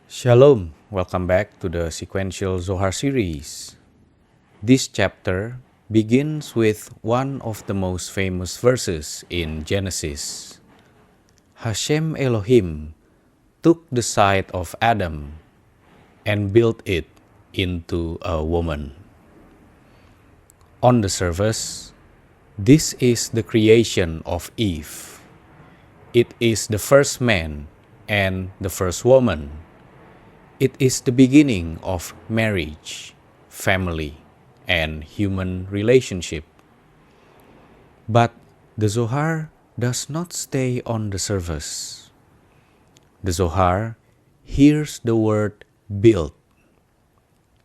Shalom, welcome back to the Sequential Zohar series. This chapter begins with one of the most famous verses in Genesis. Hashem Elohim took the side of Adam and built it into a woman. On the surface, this is the creation of Eve. It is the first man and the first woman. It is the beginning of marriage, family, and human relationship. But the Zohar does not stay on the surface. The Zohar hears the word built,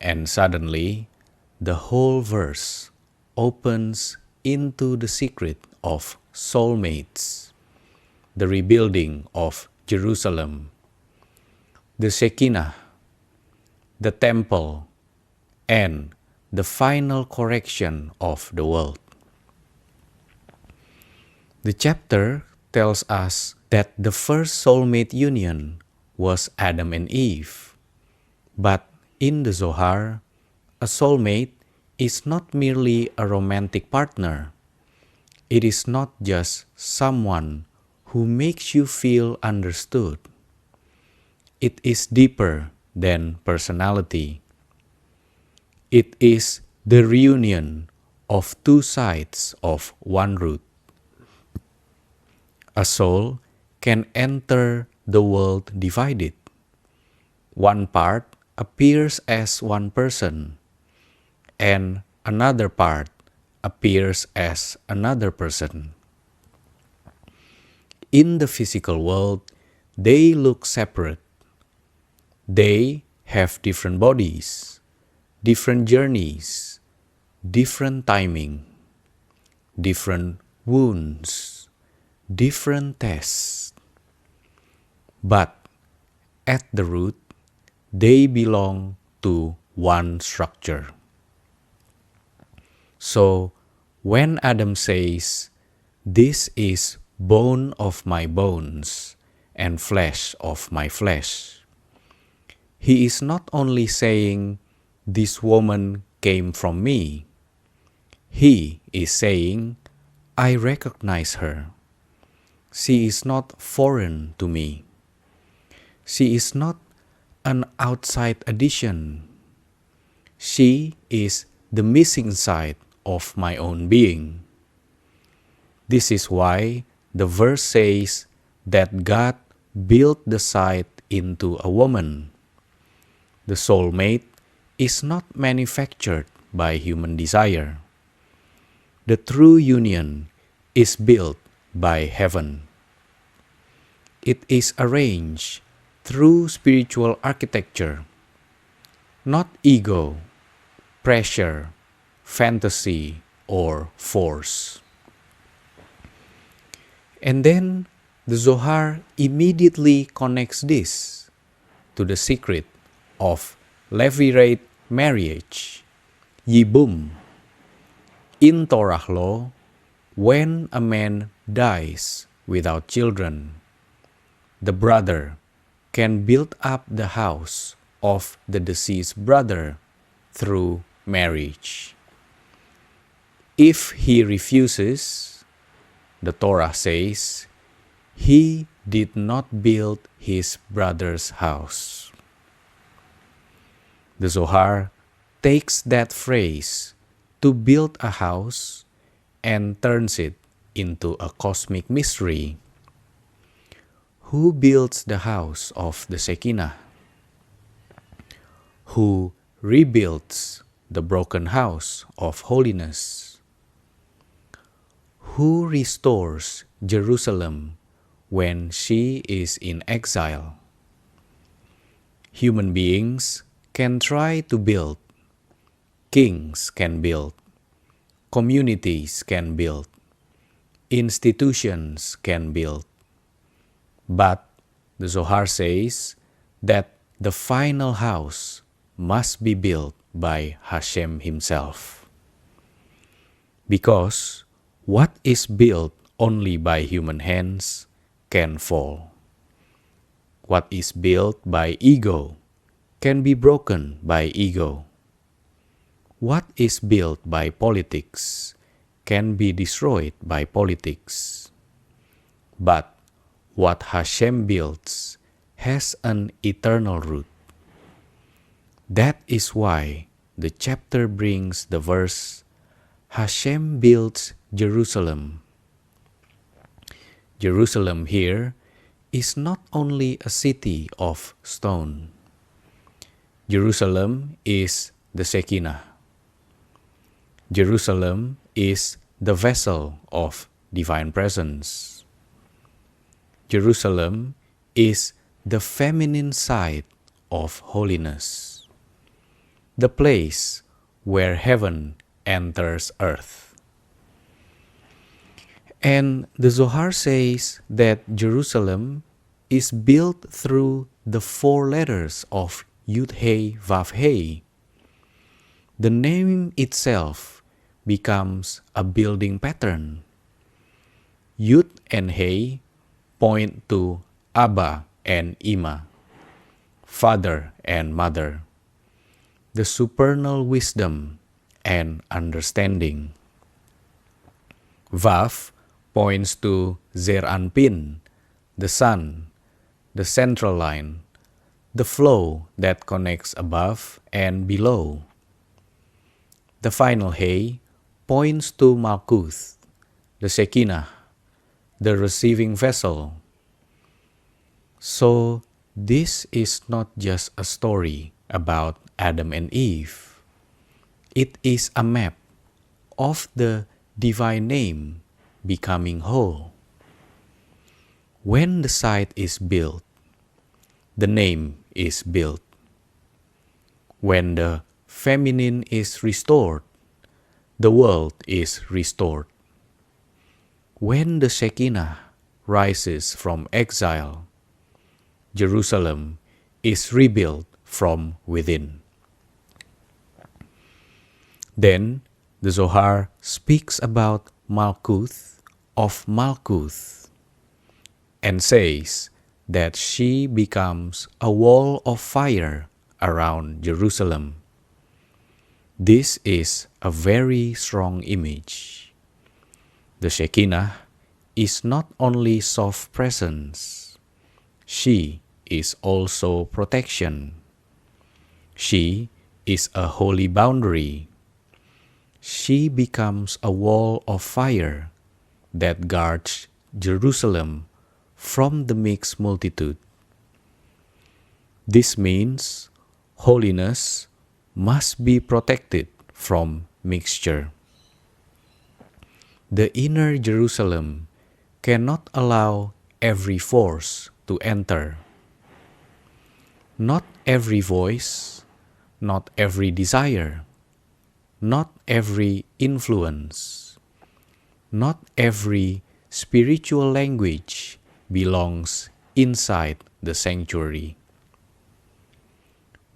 and suddenly the whole verse opens into the secret of soulmates, the rebuilding of Jerusalem, the Shechinah, the temple, and the final correction of the world. The chapter tells us that the first soulmate union was Adam and Eve. But in the Zohar, a soulmate is not merely a romantic partner. It is not just someone who makes you feel understood. It is deeper than personality. It is the reunion of two sides of one root. A soul can enter the world divided. One part appears as one person, and another part appears as another person. In the physical world, they look separate. They have different bodies, different journeys, different timing, different wounds, different tests. But at the root, they belong to one structure. So when Adam says, "This is bone of my bones and flesh of my flesh," he is not only saying, "This woman came from me." He is saying, "I recognize her. She is not foreign to me. She is not an outside addition. She is the missing side of my own being." This is why the verse says that God built the side into a woman. The soulmate is not manufactured by human desire. The true union is built by heaven. It is arranged through spiritual architecture, not ego, pressure, fantasy, or force. And then the Zohar immediately connects this to the secret of levirate marriage, Yibbum. In Torah law, when a man dies without children, the brother can build up the house of the deceased brother through marriage. If he refuses, the Torah says, he did not build his brother's house. The Zohar takes that phrase, "to build a house," and turns it into a cosmic mystery. Who builds the house of the Shechinah? Who rebuilds the broken house of holiness? Who restores Jerusalem when she is in exile? Human beings can try to build. Kings can build. Communities can build. Institutions can build. But the Zohar says that the final house must be built by Hashem Himself. Because what is built only by human hands can fall. What is built by ego can be broken by ego. What is built by politics can be destroyed by politics. But what Hashem builds has an eternal root. That is why the chapter brings the verse, Hashem builds Jerusalem. Jerusalem here is not only a city of stone. Jerusalem is the Shechinah. Jerusalem is the vessel of divine presence. Jerusalem is the feminine side of holiness, the place where heaven enters earth. And the Zohar says that Jerusalem is built through the 4 letters of Yud Hei Vav Hei. The name itself becomes a building pattern. Yud and Hei point to Abba and Ima, father and mother, the supernal wisdom and understanding. Vav points to Zer Anpin, the sun, the central line, the flow that connects above and below. The final Hei points to Malkuth, the Shekinah, the receiving vessel. So this is not just a story about Adam and Eve. It is a map of the divine name becoming whole. When the site is built, the name is built. When the feminine is restored, the world is restored. When the Shekinah rises from exile, Jerusalem is rebuilt from within. Then the Zohar speaks about Malkuth of Malkuth and says that she becomes a wall of fire around Jerusalem. This is a very strong image. The Shekinah is not only soft presence, she is also protection. She is a holy boundary. She becomes a wall of fire that guards Jerusalem from the mixed multitude. This means holiness must be protected from mixture. The inner Jerusalem cannot allow every force to enter. Not every voice, not every desire, not every influence, not every spiritual language belongs inside the sanctuary.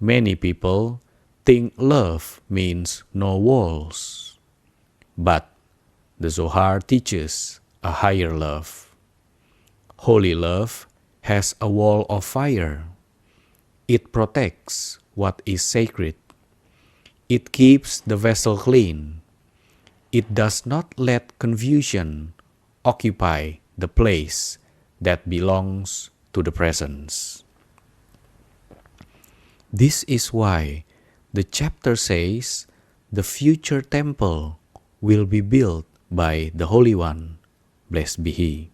Many people think love means no walls, but the Zohar teaches a higher love. Holy love has a wall of fire. It protects what is sacred. It keeps the vessel clean. It does not let confusion occupy the place that belongs to the presence. This is why the chapter says the future temple will be built by the Holy One, blessed be He,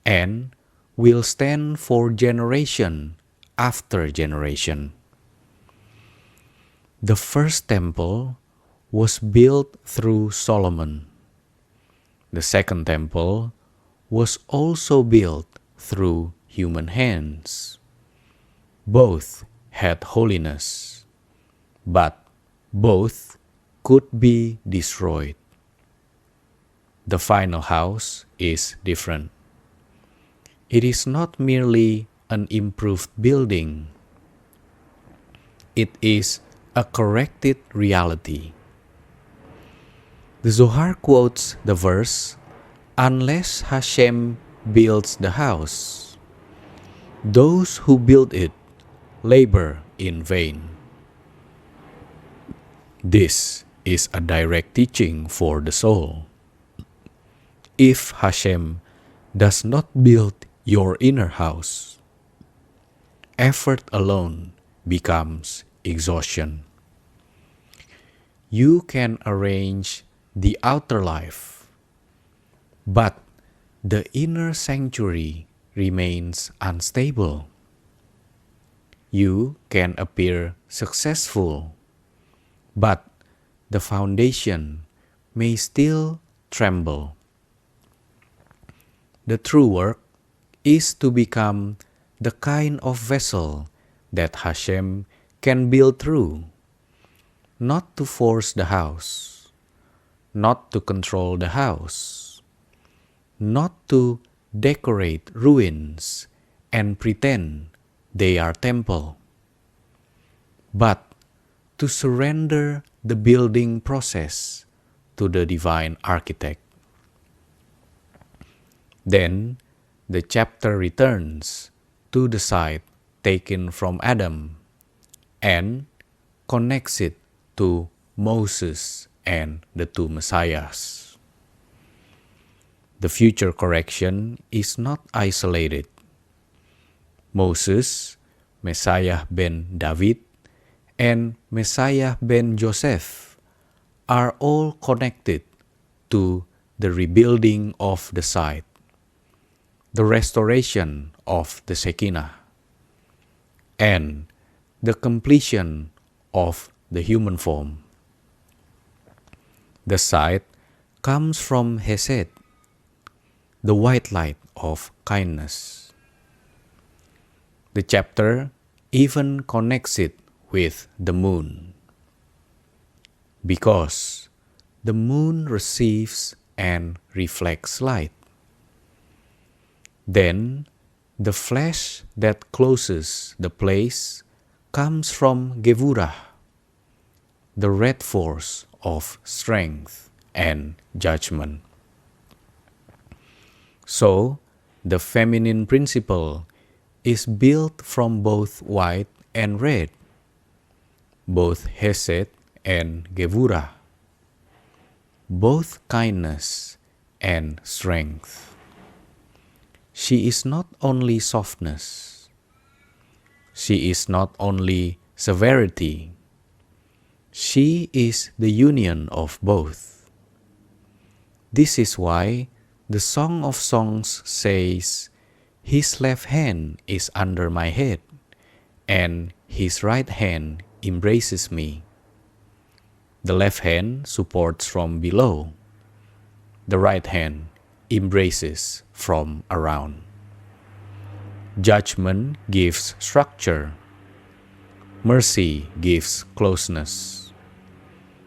and will stand for generation after generation. The first temple was built through Solomon. The second temple was also built through human hands. Both had holiness, but both could be destroyed. The final house is different. It is not merely an improved building. It is a corrected reality. The Zohar quotes the verse, "Unless Hashem builds the house, those who build it labor in vain. This is a direct teaching for the soul. If Hashem does not build your inner house, effort alone becomes exhaustion. You can arrange the outer life, but the inner sanctuary remains unstable. You can appear successful, but the foundation may still tremble. The true work is to become the kind of vessel that Hashem can build through, not to force the house, not to control the house, not to decorate ruins and pretend they are temple, but to surrender the building process to the divine architect. Then the chapter returns to the site taken from Adam and connects it to Moses and the two messiahs. The future correction is not isolated. Moses, Messiah ben David, and Messiah ben Joseph are all connected to the rebuilding of the site, the restoration of the Shechinah, and the completion of the human form. The site comes from Chesed, the white light of kindness. The chapter even connects it with the moon, because the moon receives and reflects light. Then the flesh that closes the place comes from Gevurah, the red force of strength and judgment. So, the feminine principle is built from both white and red, both Chesed and Gevurah, both kindness and strength. She is not only softness, she is not only severity, she is the union of both. This is why the Song of Songs says, "His left hand is under my head, and his right hand embraces me." The left hand supports from below. The right hand embraces from around. Judgment gives structure. Mercy gives closeness.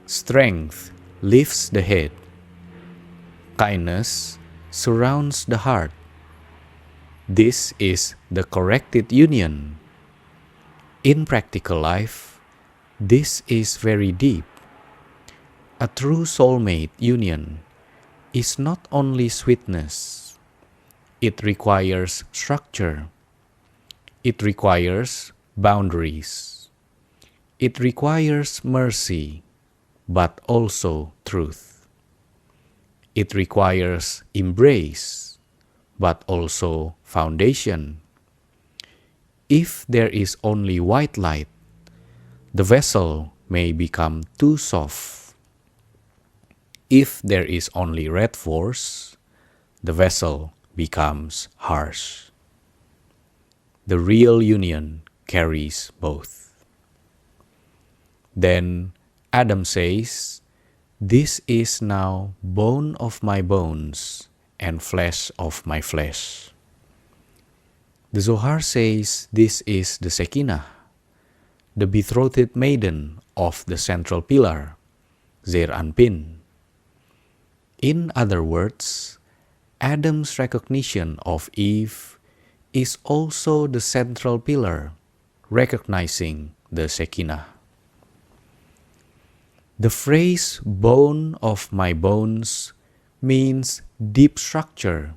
Strength lifts the head. Kindness surrounds the heart. This is the corrected union. In practical life, this is very deep. A true soulmate union is not only sweetness. It requires structure. It requires boundaries. It requires mercy, but also truth. It requires embrace, but also foundation. If there is only white light, the vessel may become too soft. If there is only red force, the vessel becomes harsh. The real union carries both. Then Adam says, "This is now bone of my bones and flesh of my flesh." The Zohar says this is the Shechinah, the betrothed maiden of the central pillar, Zeir Anpin. In other words, Adam's recognition of Eve is also the central pillar, recognizing the Shechinah. The phrase "bone of my bones" means deep structure.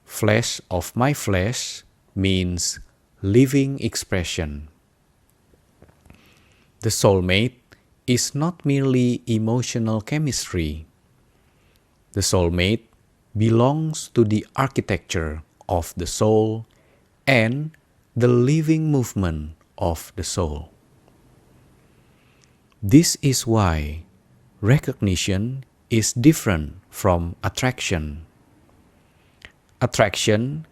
Flesh of my flesh means living expression. The soulmate is not merely emotional chemistry. The soulmate belongs to the architecture of the soul and the living movement of the soul. This is why recognition is different from attraction. Attraction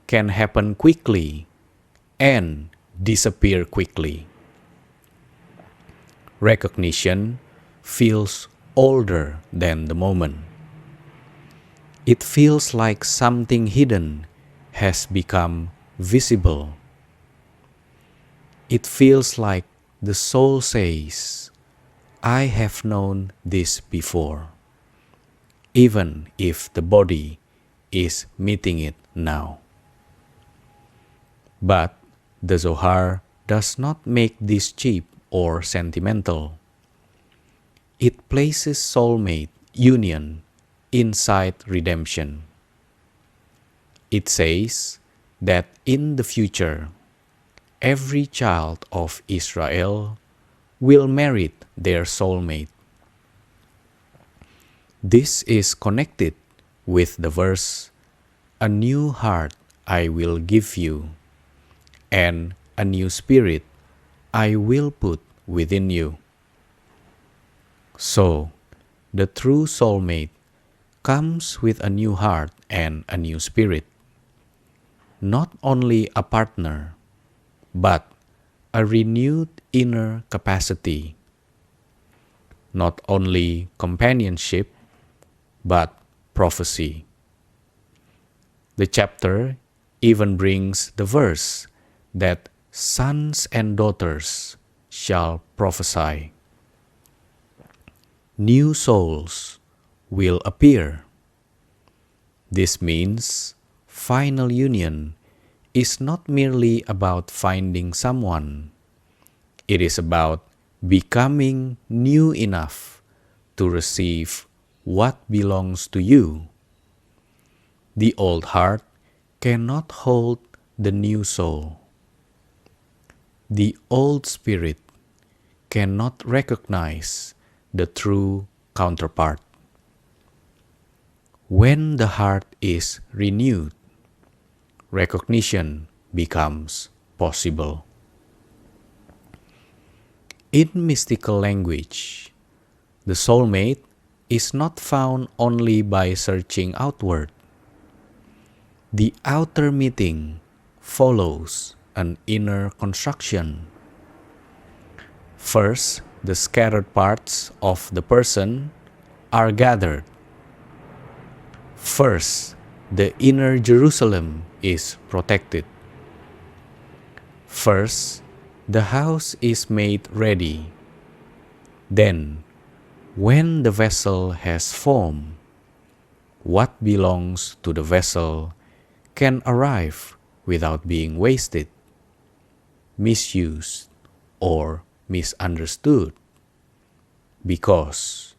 can happen quickly and disappear quickly. Recognition feels older than the moment. It feels like something hidden has become visible. It feels like the soul says, I have known this before, even if the body is meeting it now. But the Zohar does not make this cheap or sentimental. It places soulmate union inside redemption. It says that in the future, every child of Israel will merit their soulmate. This is connected with the verse, "A new heart I will give you, and a new spirit I will put within you." So, the true soulmate comes with a new heart and a new spirit. Not only a partner, but a renewed inner capacity. Not only companionship, but prophecy. The chapter even brings the verse that sons and daughters shall prophesy. New souls will appear. This means final union is not merely about finding someone. It is about becoming new enough to receive what belongs to you. The old heart cannot hold the new soul. The old spirit cannot recognize the true counterpart. When the heart is renewed, recognition becomes possible. In mystical language, the soulmate is not found only by searching outward. The outer meeting follows an inner construction. First, the scattered parts of the person are gathered. First, the inner Jerusalem is protected. First, the house is made ready. Then, when the vessel has formed, what belongs to the vessel can arrive without being wasted, misused, or misunderstood, because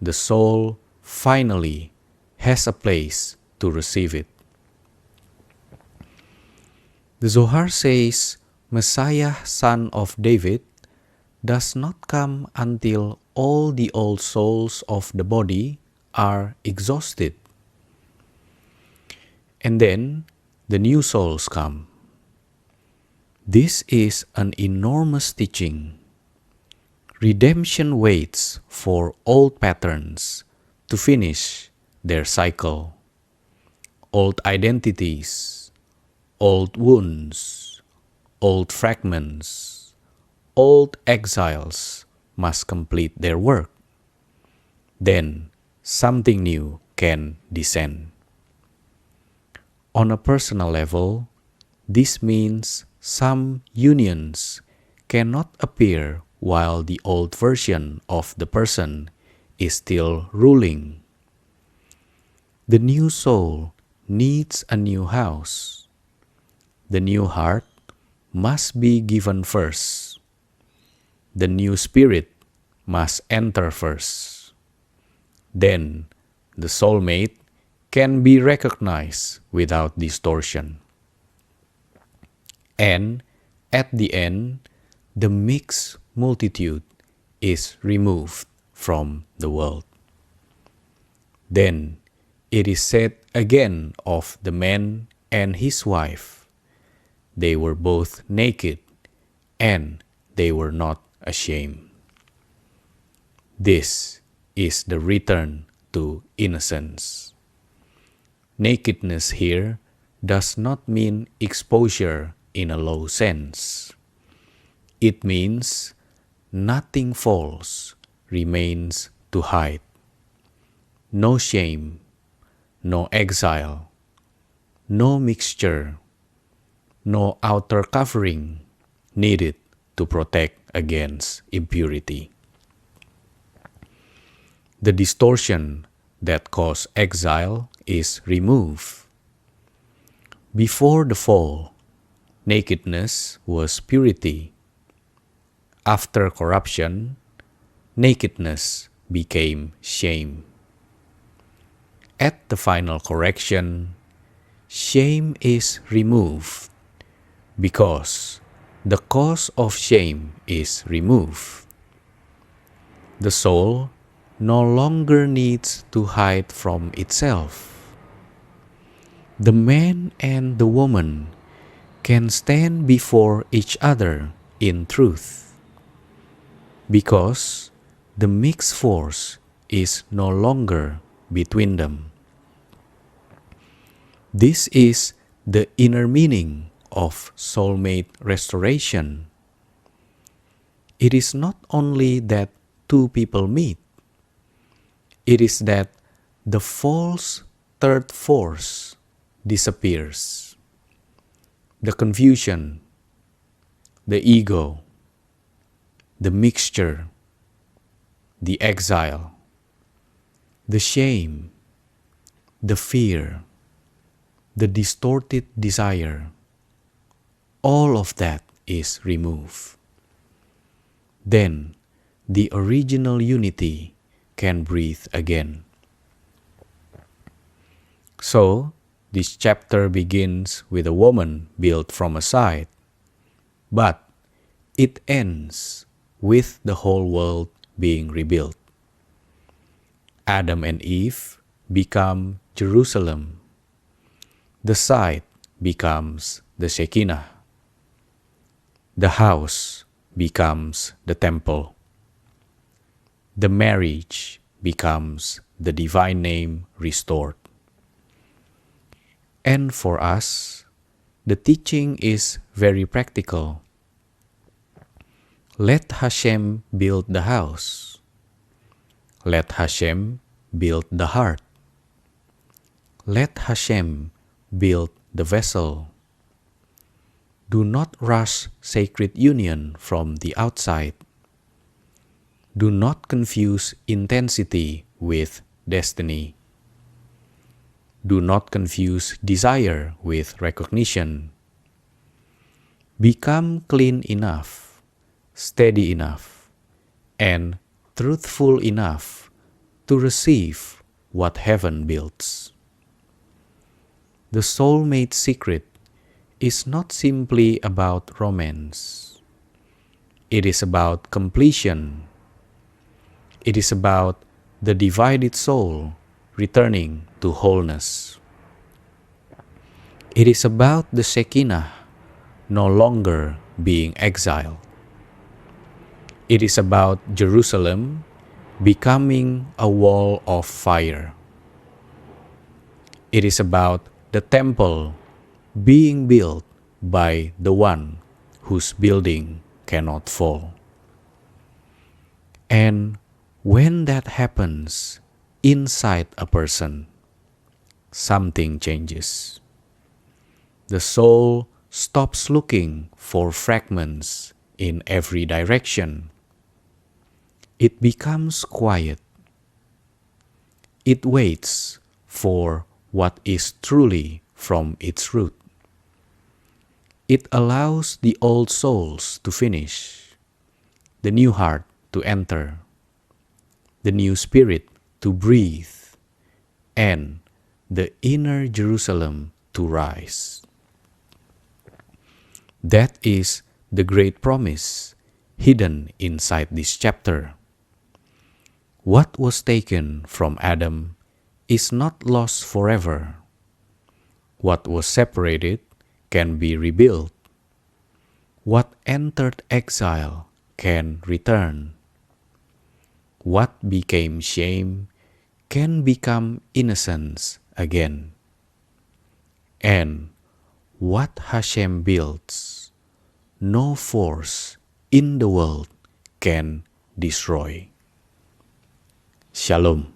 the soul finally has a place to receive it. The Zohar says Messiah, son of David, does not come until all the old souls of the body are exhausted. And then the new souls come. This is an enormous teaching. Redemption waits for old patterns to finish their cycle. Old identities, old wounds, old fragments, old exiles must complete their work. Then something new can descend. On a personal level, this means some unions cannot appear while the old version of the person is still ruling. The new soul needs a new house. The new heart must be given first. The new spirit must enter first. Then the soulmate can be recognized without distortion. And at the end, the mixed multitude is removed from the world. Then it is said again of the man and his wife, they were both naked, and they were not ashamed. This is the return to innocence. Nakedness here does not mean exposure in a low sense. It means nothing false remains to hide. No shame, no exile, no mixture, no outer covering needed to protect against impurity. The distortion that caused exile is removed. Before the fall, nakedness was purity. After corruption, nakedness became shame. At the final correction, shame is removed because the cause of shame is removed. The soul no longer needs to hide from itself. The man and the woman can stand before each other in truth because the mixed force is no longer between them. This is the inner meaning of soulmate restoration. It is not only that two people meet, it is that the false third force disappears. The confusion, the ego, the mixture, the exile, the shame, the fear, the distorted desire, all of that is removed. Then the original unity can breathe again. So, this chapter begins with a woman built from a side, but it ends with the whole world being rebuilt. Adam and Eve become Jerusalem. The side becomes the Shechinah. The house becomes the temple. The marriage becomes the divine name restored. And for us, the teaching is very practical. Let Hashem build the house. Let Hashem build the heart. Let Hashem build the vessel. Do not rush sacred union from the outside. Do not confuse intensity with destiny. Do not confuse desire with recognition. Become clean enough, steady enough, and truthful enough to receive what heaven builds. The soulmate secret is not simply about romance. It is about completion. It is about the divided soul returning to wholeness. It is about the Shechinah no longer being exiled. It is about Jerusalem becoming a wall of fire. It is about the temple being built by the one whose building cannot fall. And when that happens inside a person, something changes. The soul stops looking for fragments in every direction. It becomes quiet. It waits for what is truly from its root. It allows the old souls to finish, the new heart to enter, the new spirit to breathe, and the inner Jerusalem to rise. That is the great promise hidden inside this chapter. What was taken from Adam is not lost forever. What was separated can be rebuilt. What entered exile can return. What became shame can become innocence again. And what Hashem builds, no force in the world can destroy. Shalom.